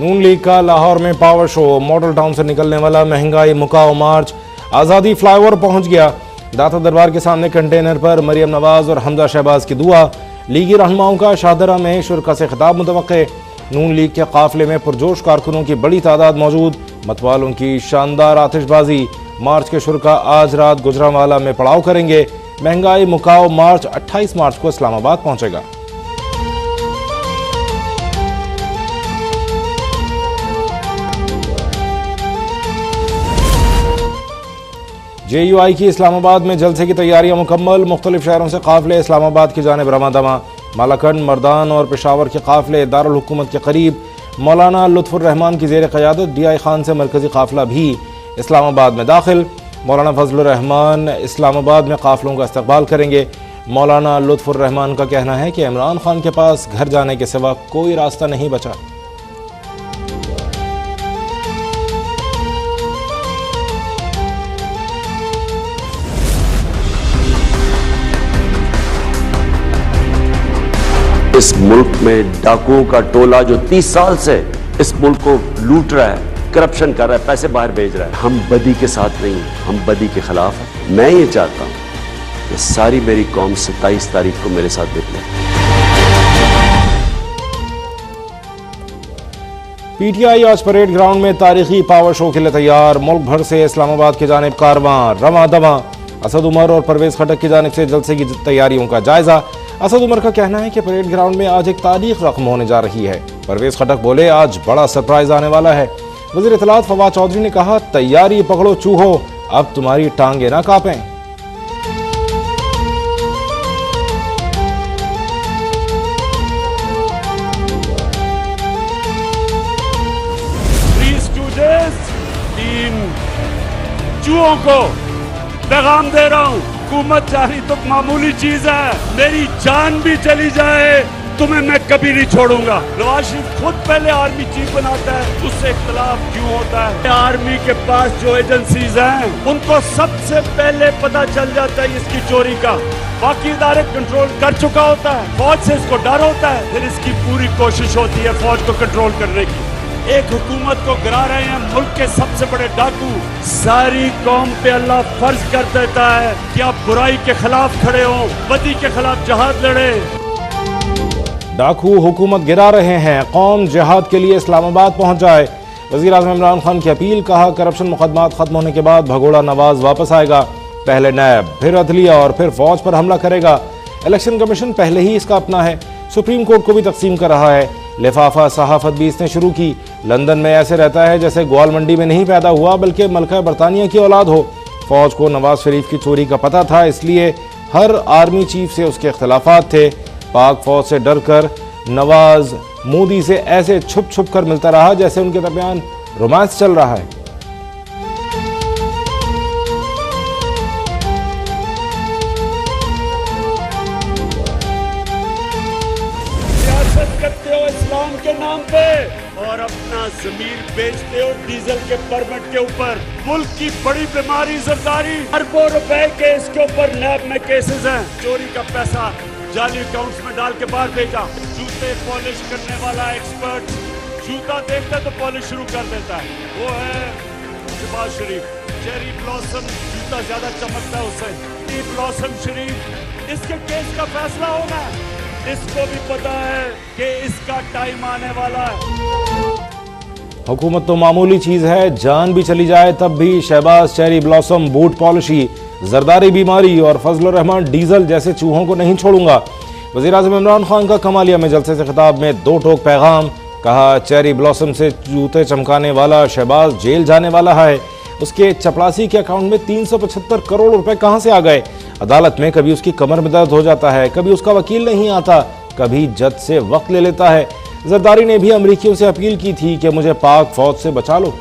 नून league का लाहौर में power show, model town से निकलने वाला महंगाई मुकाओ मार्च आज़ादी फ्लाईओवर पहुंच गया। दाता दरबार के सामने कंटेनर पर मरियम नवाज और हमजा शहबाज की दुआ। लीगी रहनुमाओं का शाहदरा में शुरका से खिताब मुतवक्के। नून लीग के काफिले में पुरजोश कारकुनों की बड़ी तादाद मौजूद। मतवालों की शानदार आतिशबाजी। मार्च के शुरका आज रात गुजरांवाला में पड़ाव करेंगे। महंगाई मुकाओ मार्च 28 मार्च को इस्लामाबाद पहुंचेगा। JUI की इस्लामाबाद में जलसे की तैयारियां मुकम्मल। मुख्तलिफ शहरों से काफिले इस्लामाबाद की जानिब रवादमा। मालाकंड, मर्दान और पेशावर के काफिले दारुल हुकूमत के करीब। मौलाना लुत्फुर रहमान की ज़ेर क़यादत DI खान से मरकजी काफिला भी इस्लामाबाद में दाखिल। मौलाना फजलुर रहमान इस्लामाबाद में काफिलों का इस्तकबाल करेंगे। मौलाना लुत्फुर रहमान का कहना है कि इमरान खान के पास घर जाने के सिवा कोई रास्ता नहीं बचा। इस मुल्क में डाकुओं का टोला जो 30 साल से इस मुल्क को लूट रहा है, करप्शन कर रहा है, पैसे बाहर भेज रहा है। हम बदी के साथ नहीं, हम बदी के खिलाफ हैं। मैं ये चाहता हूं कि सारी मेरी कौम 27 तारीख को मेरे साथ निकले। PTI आज परेड ग्राउंड में तारीखी पावर शो के लिए तैयार। मुल्क भर से इस्लामाबाद की जानिब कारवां रवां दवां। असद उमर और परवेज खटक की जानिब से जलसे की तैयारियों का जायजा। असद उमर का कहना है कि परेड ग्राउंड में आज एक तारीख रकम होने जा रही है। परवेज खटक बोले आज बड़ा सरप्राइज आने वाला है। वज़ीर इत्तलात फवाद चौधरी ने कहा तैयारी पकड़ो चूहो, अब तुम्हारी टांगे ना कांपें। चूहों को पैगाम दे रहा हूँ, हुकूमत जारी तो मामूली चीज है, मेरी जान भी चली जाए तुम्हें मैं कभी नहीं छोड़ूंगा। नवाज शरीफ खुद पहले आर्मी चीफ बनाता है, उससे इख्तलाफ क्यों होता है? आर्मी के पास जो एजेंसीज हैं उनको सबसे पहले पता चल जाता है इसकी चोरी का, बाकी इदारे कंट्रोल कर चुका होता है। फौज से इसको डर होता है, फिर इसकी पूरी कोशिश होती है फौज को कंट्रोल करने की। एक हुकूमत को गिरा रहे हैं मुल्क के सबसे बड़े डाकू। सारी कौम पे अल्लाह फर्ज कर देता है कि आप बुराई के खिलाफ खड़े हो, बदी के खिलाफ जहाद लड़े। डाकू हुकूमत गिरा रहे हैं, कौम जिहाद के लिए इस्लामाबाद पहुंच जाए। वज़ीर आज़म इमरान खान की अपील। कहा करप्शन मुकदमात खत्म होने के बाद भगोड़ा नवाज वापस आएगा। पहले नैब, फिर अदलिया और फिर फौज पर हमला करेगा। इलेक्शन कमीशन पहले ही इसका अपना है, सुप्रीम कोर्ट को भी तकसीम कर रहा है। लिफाफा सहाफत भी इसने शुरू की। लंदन में ऐसे रहता है जैसे ग्वाल मंडी में नहीं पैदा हुआ बल्कि मलका बरतानिया की औलाद हो। फौज को नवाज शरीफ की चोरी का पता था, इसलिए हर आर्मी चीफ से उसके इख्तलाफात थे। पाक फौज से डर कर नवाज मोदी से ऐसे छुप छुप कर मिलता रहा जैसे उनके दरमियान रोमांस चल रहा है। करते हो इस्लाम के नाम पे और अपना जमीन बेचते हो डीजल के परमिट के ऊपर। मुल्क की बड़ी बीमारी जरदारी, अरबों रुपए के इसके ऊपर लैब में केसेस हैं। चोरी का पैसा जाली अकाउंट्स में डाल के बाहर भेजा। जूते पॉलिश करने वाला एक्सपर्ट जूता देखता तो पॉलिश शुरू कर देता है, वो है शहबाज शरीफ। चेरी ब्लॉसम जूता ज्यादा चमकता है उससे। चेरी ब्लॉसम शरीफ, इसके केस का फैसला होगा। इसको भी पता है कि इसका टाइम आने वाला है। हुकूमत तो मामूली चीज है, जान भी चली जाए तब भी शहबाज चेरी ब्लॉसम, बूट पॉलिशी, जरदारी बीमारी और फजलुर रहमान डीजल जैसे चूहों को नहीं छोड़ूंगा। वज़ीर आज़म इमरान खान का कमालिया में जलसे से खिताब में दो टोक पैगाम। कहा चेरी ब्लॉसम से जूते चमकाने वाला शहबाज जेल जाने वाला है। उसके चपरासी के अकाउंट में 375 करोड़ रुपए कहां से आ गए? अदालत में कभी उसकी कमर में दर्द हो जाता है, कभी उसका वकील नहीं आता, कभी जज से वक्त ले लेता है। जरदारी ने भी अमरीकियों से अपील की थी कि मुझे पाक फौज से बचा लो।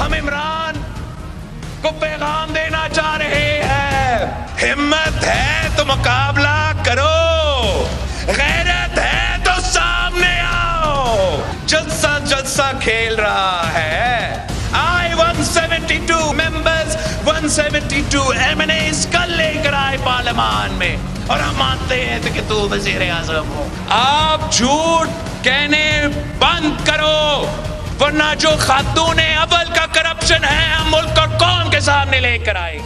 हम इमरान को पैगाम देना चाह रहे हैं, हिम्मत है तो मुकाबला करो, गैरत है तो सामने आओ। जलसा जलसा खेल रहा है। I 172 members, 172 M&As कल लेकर आए पार्लियामान में, और हम मानते हैं कि तू वजीर आजम हो। आप झूठ कहने बंद करो, वरना जो खातून अव्वल का करप्शन है हम मुल्क और कौम के सामने लेकर आए।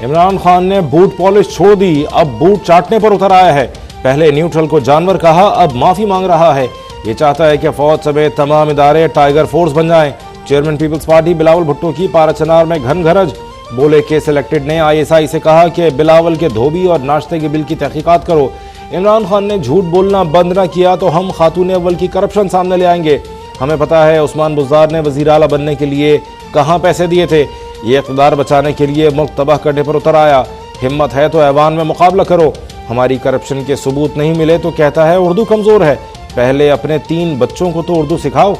इमरान खान ने बूट पॉलिश छोड़ दी, अब बूट चाटने पर उतर आया है। पहले न्यूट्रल को जानवर कहा, अब माफी मांग रहा है। ये चाहता है कि फौज समेत तमाम इदारे टाइगर फोर्स बन जाएं। चेयरमैन पीपल्स पार्टी बिलावल भुट्टो की पाराचनार में घन घरज। बोले के सिलेक्टेड ने ISI से कहा कि बिलावल के धोबी और नाश्ते के बिल की तहकीकात करो। इमरान खान ने झूठ बोलना बंद न किया तो हम खातून अव्वल की करप्शन सामने ले आएंगे। हमें पता है उस्मान बुज़दार ने वज़ीर आला बनने के लिए कहाँ पैसे दिए थे। ये इक़्तिदार बचाने के लिए मुल्क तबाह करने पर उतर आया। हिम्मत है तो ऐवान में मुकाबला करो। हमारी करप्शन के सबूत नहीं मिले तो कहता है उर्दू कमज़ोर है। पहले अपने 3 बच्चों को तो उर्दू सिखाओ।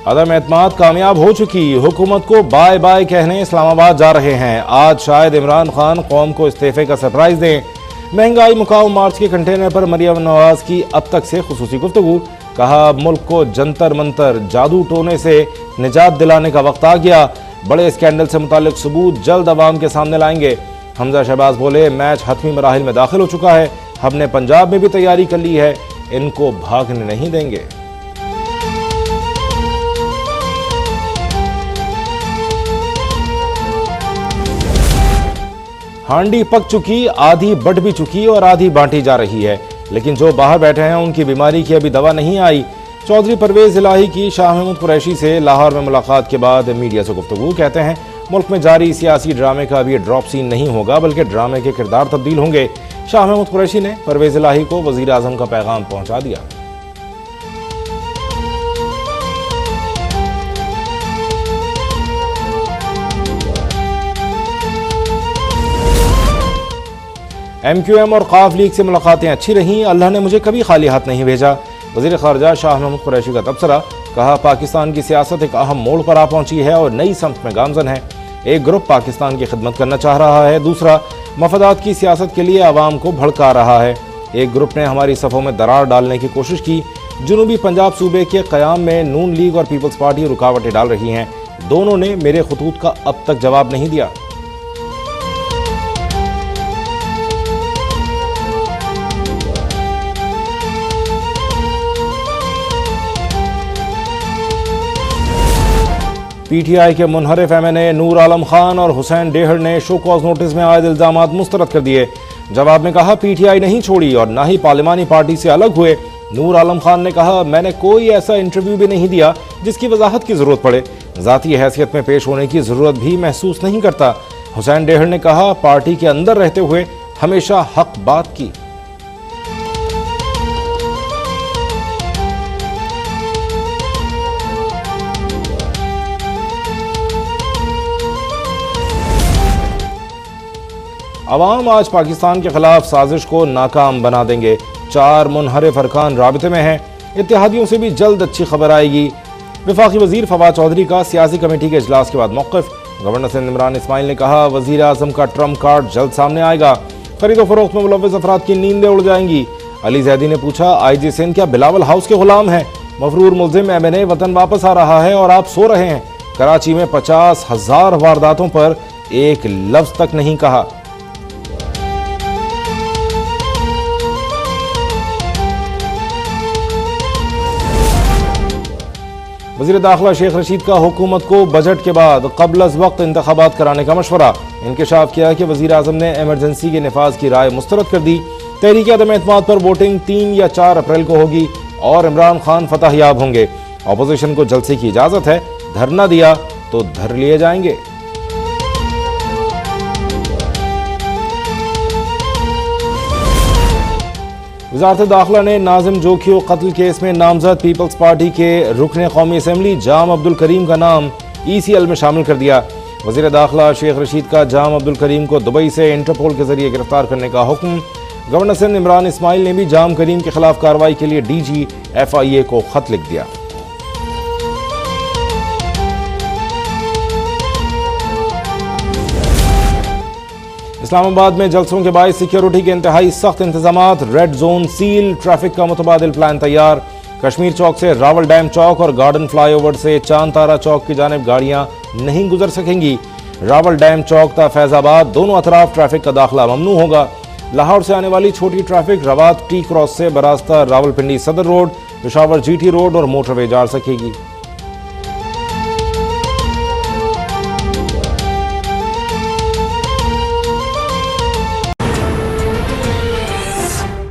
अदम एतमाद कामयाब हो चुकी, हुकूमत को बाय बाय कहने इस्लामाबाद जा रहे हैं। आज शायद इमरान खान कौम को इस्तीफे का सरप्राइज दें। महंगाई मुकाम मार्च के कंटेनर पर मरियम नवाज की अब तक से खुसूसी गुफ्तगू। कहा मुल्क को जंतर मंतर जादू टोने से निजात दिलाने का वक्त आ गया। बड़े स्कैंडल से मुतालिक सबूत जल्द अवाम के सामने लाएंगे। हमजा शहबाज बोले मैच हतमी मराहिल में दाखिल हो चुका है। हमने पंजाब में भी तैयारी कर ली है, इनको भागने नहीं देंगे। हांडी पक चुकी, आधी बट भी चुकी और आधी बांटी जा रही है। लेकिन जो बाहर बैठे हैं उनकी बीमारी की अभी दवा नहीं आई। चौधरी परवेज इलाही की शाह महमूद कुरैशी से लाहौर में मुलाकात के बाद मीडिया से गुफ्तगू। कहते हैं मुल्क में जारी सियासी ड्रामे का अभी ड्रॉप सीन नहीं होगा, बल्कि ड्रामे के किरदार तब्दील होंगे। शाह महमूद कुरैशी ने परवेज इलाही को वजीर आजम का पैगाम पहुंचा दिया। MQM और काफ लीग से मुलाकातें अच्छी रहीं। अल्लाह ने मुझे कभी खाली हाथ नहीं भेजा। वज़ीर ख़ारजा शाह महमूद कुरैशी का तबसरा। कहा पाकिस्तान की सियासत एक अहम मोड़ पर आ पहुंची है और नई समत में गामजन है। एक ग्रुप पाकिस्तान की खिदमत करना चाह रहा है, दूसरा मफादात की सियासत के लिए आवाम को भड़का रहा है। एक ग्रुप ने हमारी सफ़ों में दरार डालने की कोशिश की। जनूबी पंजाब सूबे के क़याम में नून लीग और पीपल्स पार्टी रुकावटें डाल रही हैं। दोनों ने मेरे खतूत का अब तक जवाब नहीं दिया। PTI के मुनहरिफ MNA नूर आलम खान और हुसैन डेहड़ ने शो कॉज नोटिस में आयद इल्जामात मुस्तरद कर दिए। जवाब में कहा PTI नहीं छोड़ी और ना ही पार्लिमानी पार्टी से अलग हुए। नूर आलम खान ने कहा मैंने कोई ऐसा इंटरव्यू भी नहीं दिया जिसकी वजाहत की जरूरत पड़े। जाती हैसियत में पेश होने की जरूरत भी महसूस नहीं करता। हुसैन डेहड़ ने कहा पार्टी के अंदर रहते हुए हमेशा हक बात की। अवाम आज पाकिस्तान के खिलाफ साजिश को नाकाम बना देंगे। 4 मुनहरिफ अरकान राबिते में हैं। इत्तेहादियों से भी जल्द अच्छी खबर आएगी। वफाकी वजीर फवाद चौधरी का सियासी कमेटी के इजलास के बाद मौक़िफ़। गवर्नर सिंध इमरान इस्माइल ने कहा वजीर आज़म का ट्रम्प कार्ड जल्द सामने आएगा। खरीदो फरोख्त में मुलव्वस अफराद की नींदें उड़ जाएंगी। अली जैदी ने पूछा IG सिंध क्या बिलावल हाउस के गुलाम हैं? मफरूर मुल्जिम MNA वतन वापस आ रहा है और आप सो रहे हैं। कराची में 50,000 वारदातों पर एक लफ्ज तक नहीं कहा। वज़ीर दाखिला शेख रशीद का हुकूमत को बजट के बाद क़ब्ल अज़ वक्त इंतख़ाबात कराने का मशवरा। इंकशाफ किया कि वज़ीर आज़म ने एमरजेंसी के नफाज की राय मुस्तरद कर दी। तहरीक अदम एतमाद पर वोटिंग 3 या 4 अप्रैल को होगी और इमरान खान फतह याब होंगे। अपोजिशन को जलसे की इजाज़त है, धरना दिया तो धर लिए जाएंगे। वज़ारत दाखिला ने नाज़िम जोखियो कत्ल केस में नामजद पीपल्स पार्टी के रुकन कौमी असम्बली जाम अब्दुल करीम का नाम ECL में शामिल कर दिया। वज़ीर दाखिला शेख रशीद का जाम अब्दुल करीम को दुबई से इंटरपोल के जरिए गिरफ्तार करने का हुक्म। गवर्नर सिंध इमरान इस्माइल ने भी जाम करीम के खिलाफ कार्रवाई के लिए DG FIA को खत लिख दिया। इस्लामाबाद में जलसों के बायस सिक्योरिटी के इंतहाई सख्त इंतजामात, रेड जोन सील, ट्रैफिक का मुतबादिल प्लान तैयार। कश्मीर चौक से रावल डैम चौक और गार्डन फ्लाईओवर से चांद तारा चौक की जानिब गाड़ियां नहीं गुजर सकेंगी। रावल डैम चौक ता फैजाबाद दोनों अतराफ ट्रैफिक का दाखिला ममनू होगा। लाहौर से आने वाली छोटी ट्रैफिक रवात टी क्रॉस से बरास्ता रावलपिंडी सदर रोड, पेशावर जीटी रोड और मोटरवे जा सकेगी।